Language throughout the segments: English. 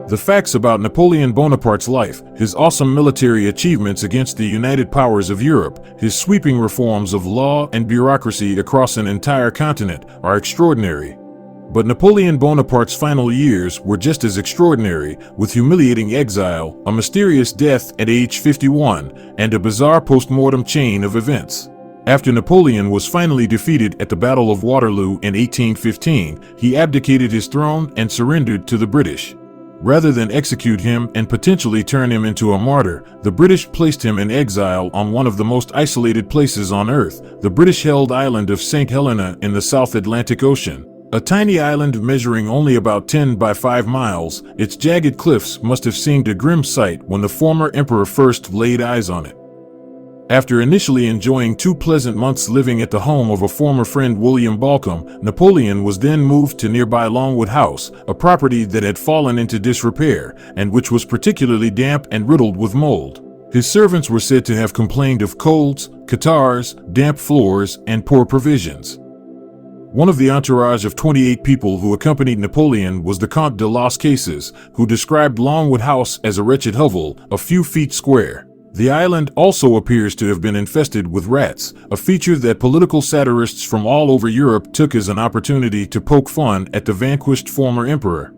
The facts about Napoleon Bonaparte's life, his awesome military achievements against the united powers of Europe, his sweeping reforms of law and bureaucracy across an entire continent, are extraordinary. But Napoleon Bonaparte's final years were just as extraordinary, with humiliating exile, a mysterious death at age 51, and a bizarre post-mortem chain of events. After Napoleon was finally defeated at the Battle of Waterloo in 1815, he abdicated his throne and surrendered to the British. Rather than execute him and potentially turn him into a martyr, the British placed him in exile on one of the most isolated places on Earth, the British-held island of St. Helena in the South Atlantic Ocean. A tiny island measuring only about 10 by 5 miles, its jagged cliffs must have seemed a grim sight when the former emperor first laid eyes on it. After initially enjoying 2 pleasant months living at the home of a former friend William Balcombe, Napoleon was then moved to nearby Longwood House, a property that had fallen into disrepair, and which was particularly damp and riddled with mold. His servants were said to have complained of colds, catarrhs, damp floors, and poor provisions. One of the entourage of 28 people who accompanied Napoleon was the Comte de Las Cases, who described Longwood House as a wretched hovel, a few feet square. The island also appears to have been infested with rats, a feature that political satirists from all over Europe took as an opportunity to poke fun at the vanquished former emperor.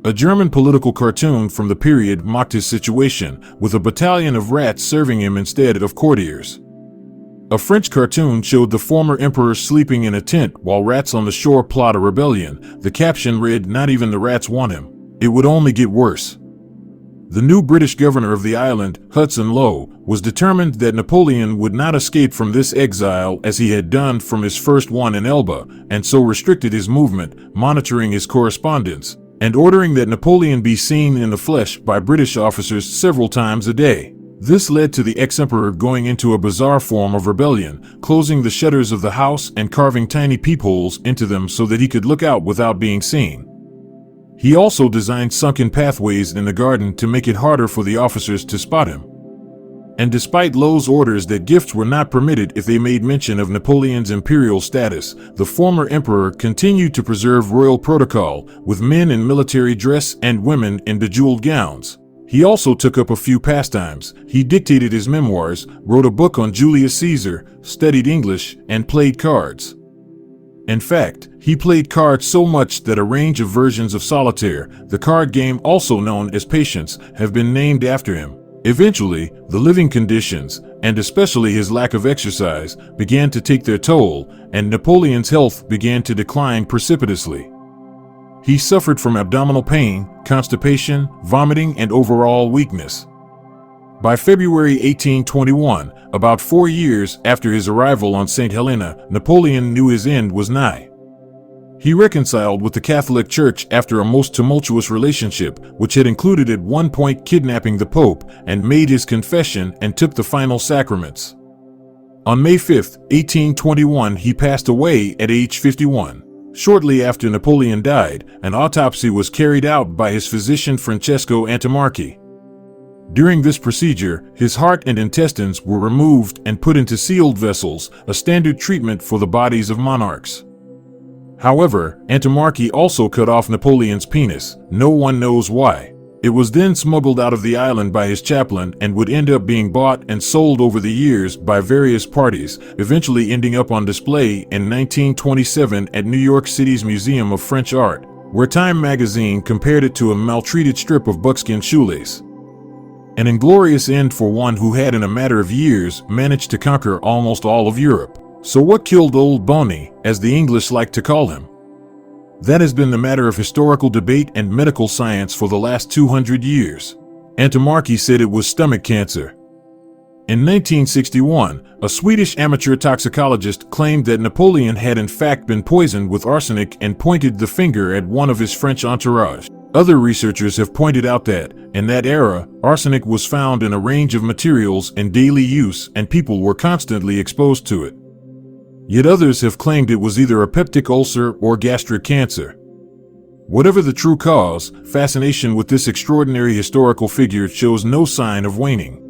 A German political cartoon from the period mocked his situation, with a battalion of rats serving him instead of courtiers. A French cartoon showed the former emperor sleeping in a tent while rats on the shore plot a rebellion. The caption read, "Not even the rats want him. It would only get worse." The new British governor of the island, Hudson Lowe, was determined that Napoleon would not escape from this exile as he had done from his first one in Elba, and so restricted his movement, monitoring his correspondence, and ordering that Napoleon be seen in the flesh by British officers several times a day. This led to the ex-emperor going into a bizarre form of rebellion, closing the shutters of the house and carving tiny peepholes into them so that he could look out without being seen. He also designed sunken pathways in the garden to make it harder for the officers to spot him. And despite Lowe's orders that gifts were not permitted if they made mention of Napoleon's imperial status, the former emperor continued to preserve royal protocol, with men in military dress and women in bejeweled gowns. He also took up a few pastimes. He dictated his memoirs, wrote a book on Julius Caesar, studied English, and played cards. In fact, he played cards so much that a range of versions of solitaire, the card game also known as patience, have been named after him. Eventually, the living conditions, and especially his lack of exercise, began to take their toll, and Napoleon's health began to decline precipitously. He suffered from abdominal pain, constipation, vomiting, and overall weakness. By February 1821, about 4 years after his arrival on St. Helena, Napoleon knew his end was nigh. He reconciled with the Catholic Church after a most tumultuous relationship, which had included at one point kidnapping the Pope, and made his confession and took the final sacraments. On May 5, 1821, he passed away at age 51. Shortly after Napoleon died, an autopsy was carried out by his physician Francesco Antimarchi. During this procedure, his heart and intestines were removed and put into sealed vessels, a standard treatment for the bodies of monarchs. However, Antimarchi also cut off Napoleon's penis. No one knows why. It was then smuggled out of the island by his chaplain and would end up being bought and sold over the years by various parties, eventually ending up on display in 1927 at New York City's Museum of French Art, where Time magazine compared it to a maltreated strip of buckskin shoelace. An inglorious end for one who had in a matter of years managed to conquer almost all of Europe. So what killed Old Boney, as the English like to call him? That has been the matter of historical debate and medical science for the last 200 years. Antimarchi said it was stomach cancer. In 1961, a Swedish amateur toxicologist claimed that Napoleon had in fact been poisoned with arsenic and pointed the finger at one of his French entourage. Other researchers have pointed out that, in that era, arsenic was found in a range of materials in daily use and people were constantly exposed to it. Yet others have claimed it was either a peptic ulcer or gastric cancer. Whatever the true cause, fascination with this extraordinary historical figure shows no sign of waning.